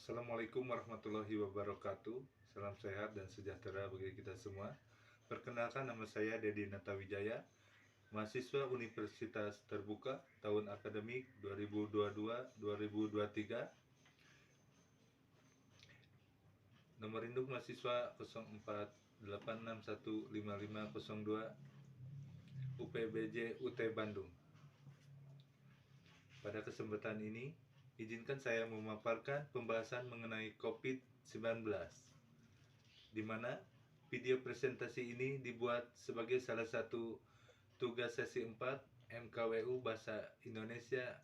Assalamualaikum warahmatullahi wabarakatuh. Salam sehat dan sejahtera bagi kita semua. Perkenalkan, nama saya Dedi Natawijaya, mahasiswa Universitas Terbuka tahun akademik 2022-2023. Nomor induk mahasiswa 0486155502 UPBJ UT Bandung. Pada kesempatan ini, izinkan saya memaparkan pembahasan mengenai COVID-19, di mana video presentasi ini dibuat sebagai salah satu tugas sesi 4 MKWU Bahasa Indonesia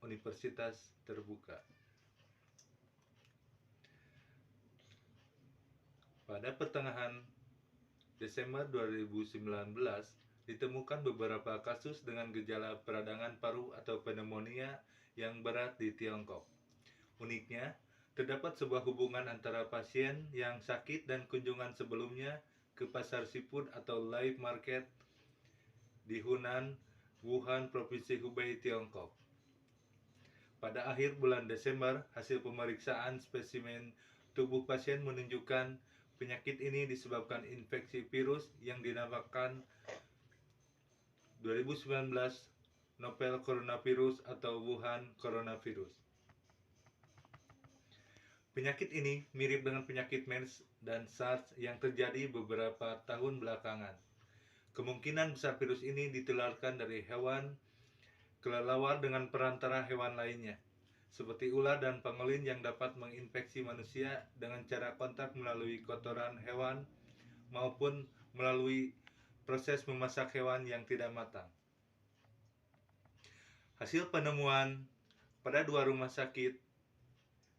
Universitas Terbuka. Pada pertengahan Desember 2019, ditemukan beberapa kasus dengan gejala peradangan paru atau pneumonia yang berat di Tiongkok. Uniknya, terdapat sebuah hubungan antara pasien yang sakit dan kunjungan sebelumnya ke pasar seafood atau live market di Hunan, Wuhan, Provinsi Hubei, Tiongkok. Pada akhir bulan Desember, hasil pemeriksaan spesimen tubuh pasien menunjukkan penyakit ini disebabkan infeksi virus yang dinamakan 2019 novel coronavirus atau Wuhan coronavirus. Penyakit ini mirip dengan penyakit MERS dan SARS yang terjadi beberapa tahun belakangan. Kemungkinan besar virus ini ditularkan dari hewan kelelawar dengan perantara hewan lainnya, seperti ular dan pangolin yang dapat menginfeksi manusia dengan cara kontak melalui kotoran hewan maupun melalui proses memasak hewan yang tidak matang. Hasil penemuan pada 2 rumah sakit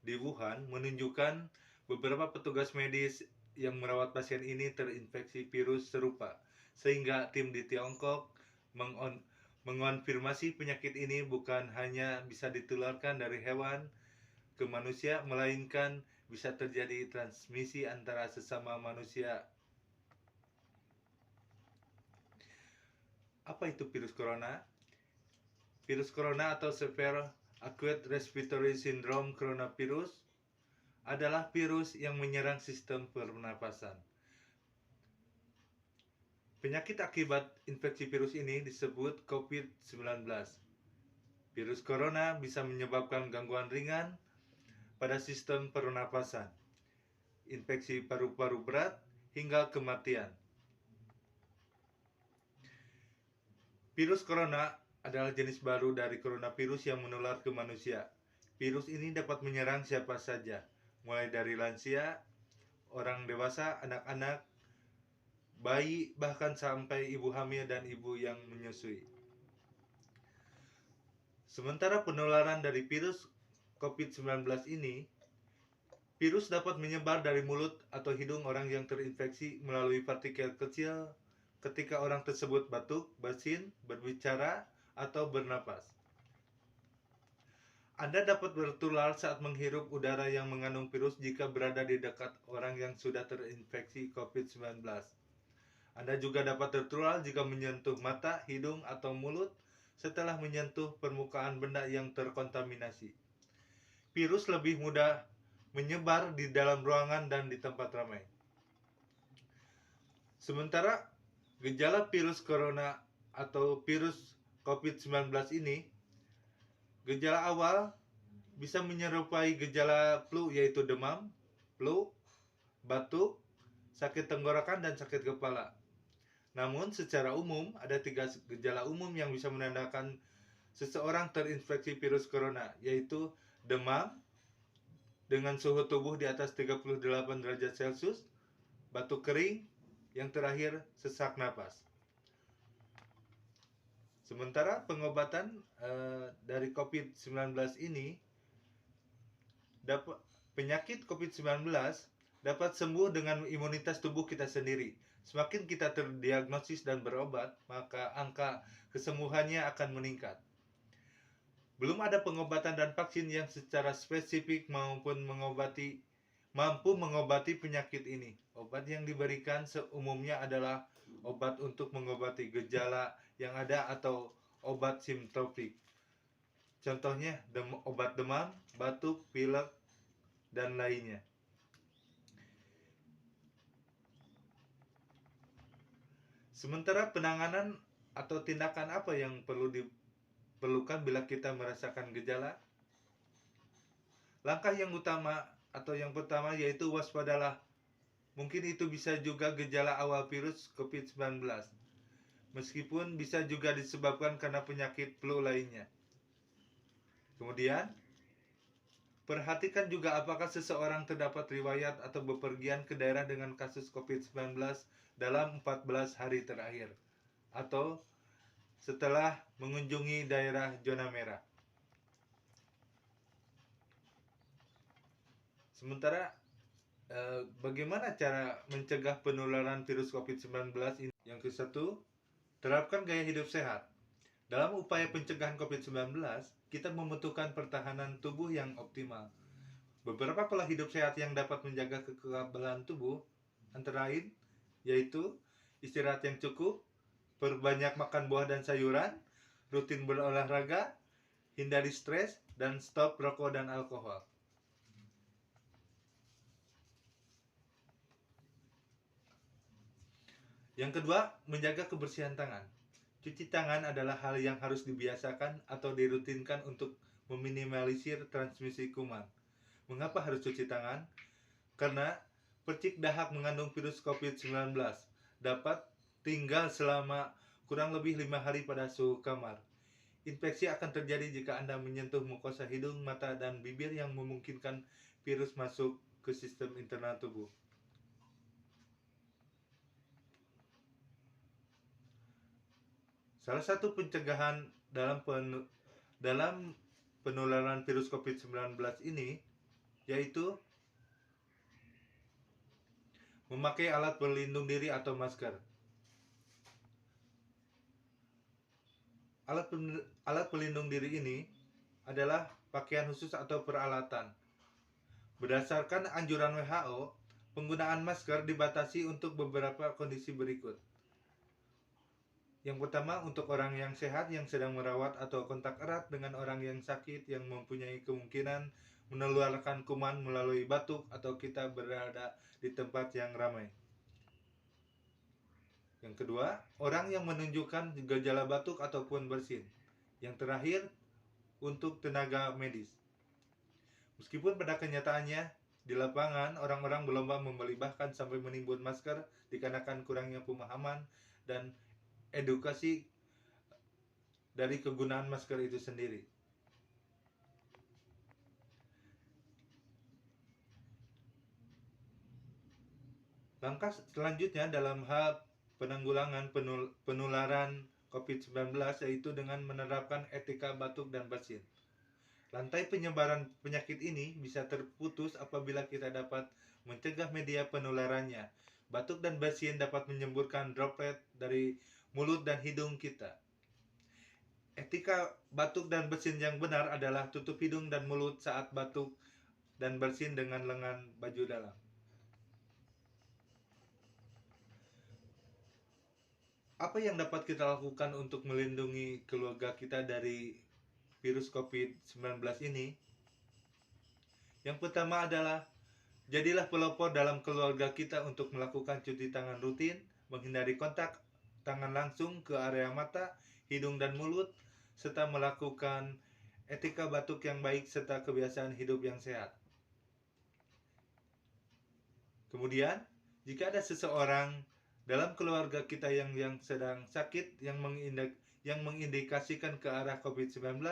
di Wuhan menunjukkan beberapa petugas medis yang merawat pasien ini terinfeksi virus serupa, sehingga tim di Tiongkok mengonfirmasi penyakit ini bukan hanya bisa ditularkan dari hewan ke manusia, melainkan bisa terjadi transmisi antara sesama manusia. Apa itu virus corona? Virus corona atau Severe Acute Respiratory Syndrome coronavirus adalah virus yang menyerang sistem pernapasan. Penyakit akibat infeksi virus ini disebut COVID-19. Virus corona bisa menyebabkan gangguan ringan pada sistem pernapasan, infeksi paru-paru berat, hingga kematian. Virus corona adalah jenis baru dari coronavirus yang menular ke manusia. Virus ini dapat menyerang siapa saja, mulai dari lansia, orang dewasa, anak-anak, bayi, bahkan sampai ibu hamil dan ibu yang menyusui. Sementara penularan dari virus COVID-19 ini, virus dapat menyebar dari mulut atau hidung orang yang terinfeksi melalui partikel kecil ketika orang tersebut batuk, bersin, berbicara, atau bernapas. Anda dapat tertular saat menghirup udara yang mengandung virus jika berada di dekat orang yang sudah terinfeksi COVID-19. Anda juga dapat tertular jika menyentuh mata, hidung, atau mulut setelah menyentuh permukaan benda yang terkontaminasi. Virus lebih mudah menyebar di dalam ruangan dan di tempat ramai. Sementara gejala virus corona atau virus COVID-19 ini, gejala awal bisa menyerupai gejala flu, yaitu demam, flu, batuk, sakit tenggorokan, dan sakit kepala. Namun secara umum ada 3 gejala umum yang bisa menandakan seseorang terinfeksi virus corona, yaitu demam dengan suhu tubuh di atas 38 derajat Celcius, batuk kering, yang terakhir sesak napas. Sementara pengobatan dari COVID-19 ini, penyakit COVID-19 dapat sembuh dengan imunitas tubuh kita sendiri. Semakin kita terdiagnosis dan berobat, maka angka kesembuhannya akan meningkat. Belum ada pengobatan dan vaksin yang secara spesifik mampu mengobati penyakit ini. Obat yang diberikan seumumnya adalah obat untuk mengobati gejala yang ada atau obat simptomatik. Contohnya obat demam, batuk, pilek, dan lainnya. Sementara penanganan atau tindakan apa yang perlu diperlukan bila kita merasakan gejala? Langkah yang utama atau yang pertama yaitu waspadalah. Mungkin itu bisa juga gejala awal virus COVID-19. Meskipun bisa juga disebabkan karena penyakit flu lainnya. Kemudian, perhatikan juga apakah seseorang terdapat riwayat atau bepergian ke daerah dengan kasus COVID-19 dalam 14 hari terakhir atau setelah mengunjungi daerah zona merah. Sementara bagaimana cara mencegah penularan virus COVID-19 ini? Yang ke-1, terapkan gaya hidup sehat. Dalam upaya pencegahan COVID-19, kita membutuhkan pertahanan tubuh yang optimal. Beberapa pola hidup sehat yang dapat menjaga kekebalan tubuh antara lain yaitu istirahat yang cukup, perbanyak makan buah dan sayuran, rutin berolahraga, hindari stres, dan stop rokok dan alkohol. Yang kedua, menjaga kebersihan tangan. Cuci tangan adalah hal yang harus dibiasakan atau dirutinkan untuk meminimalisir transmisi kuman. Mengapa harus cuci tangan? Karena percik dahak mengandung virus COVID-19 dapat tinggal selama kurang lebih 5 hari pada suhu kamar. Infeksi akan terjadi jika Anda menyentuh mukosa hidung, mata, dan bibir yang memungkinkan virus masuk ke sistem internal tubuh. Salah satu pencegahan dalam penularan virus COVID-19 ini yaitu memakai alat pelindung diri atau masker. Alat pelindung diri ini adalah pakaian khusus atau peralatan. Berdasarkan anjuran WHO, penggunaan masker dibatasi untuk beberapa kondisi berikut. Yang pertama, untuk orang yang sehat yang sedang merawat atau kontak erat dengan orang yang sakit yang mempunyai kemungkinan menularkan kuman melalui batuk atau kita berada di tempat yang ramai. Yang kedua, orang yang menunjukkan gejala batuk ataupun bersin. Yang terakhir, untuk tenaga medis. Meskipun pada kenyataannya di lapangan orang-orang berlomba membeli bahkan sampai menimbun masker dikarenakan kurangnya pemahaman dan edukasi dari kegunaan masker itu sendiri. Langkah selanjutnya dalam hal penanggulangan penularan COVID-19 yaitu dengan menerapkan etika batuk dan bersin. Rantai penyebaran penyakit ini bisa terputus apabila kita dapat mencegah media penularannya. Batuk dan bersin dapat menyemburkan droplet dari mulut dan hidung kita. Etika batuk dan bersin yang benar adalah tutup hidung dan mulut saat batuk dan bersin dengan lengan baju dalam. Apa yang dapat kita lakukan untuk melindungi keluarga kita dari virus COVID-19 ini? Yang pertama adalah jadilah pelopor dalam keluarga kita untuk melakukan cuci tangan rutin, menghindari kontak tangan langsung ke area mata, hidung, dan mulut, serta melakukan etika batuk yang baik serta kebiasaan hidup yang sehat. Kemudian, jika ada seseorang dalam keluarga kita yang sedang sakit yang mengindikasikan ke arah COVID-19,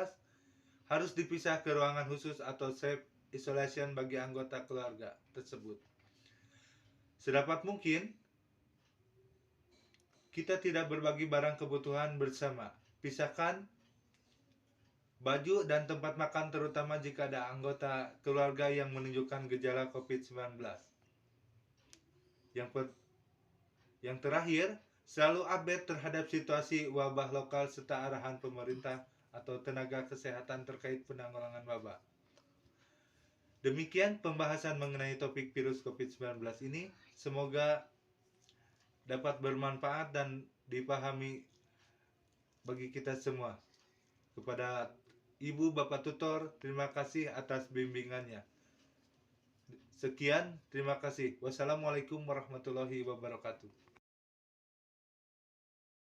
harus dipisah ke ruangan khusus atau safe isolation bagi anggota keluarga tersebut. Sedapat mungkin, kita tidak berbagi barang kebutuhan bersama. Pisahkan baju dan tempat makan terutama jika ada anggota keluarga yang menunjukkan gejala COVID-19. Yang terakhir, selalu update terhadap situasi wabah lokal serta arahan pemerintah atau tenaga kesehatan terkait penanggulangan wabah. Demikian pembahasan mengenai topik virus COVID-19 ini. Semoga dapat bermanfaat dan dipahami bagi kita semua. Kepada Ibu Bapak Tutor, terima kasih atas bimbingannya. Sekian, terima kasih. Wassalamualaikum warahmatullahi wabarakatuh.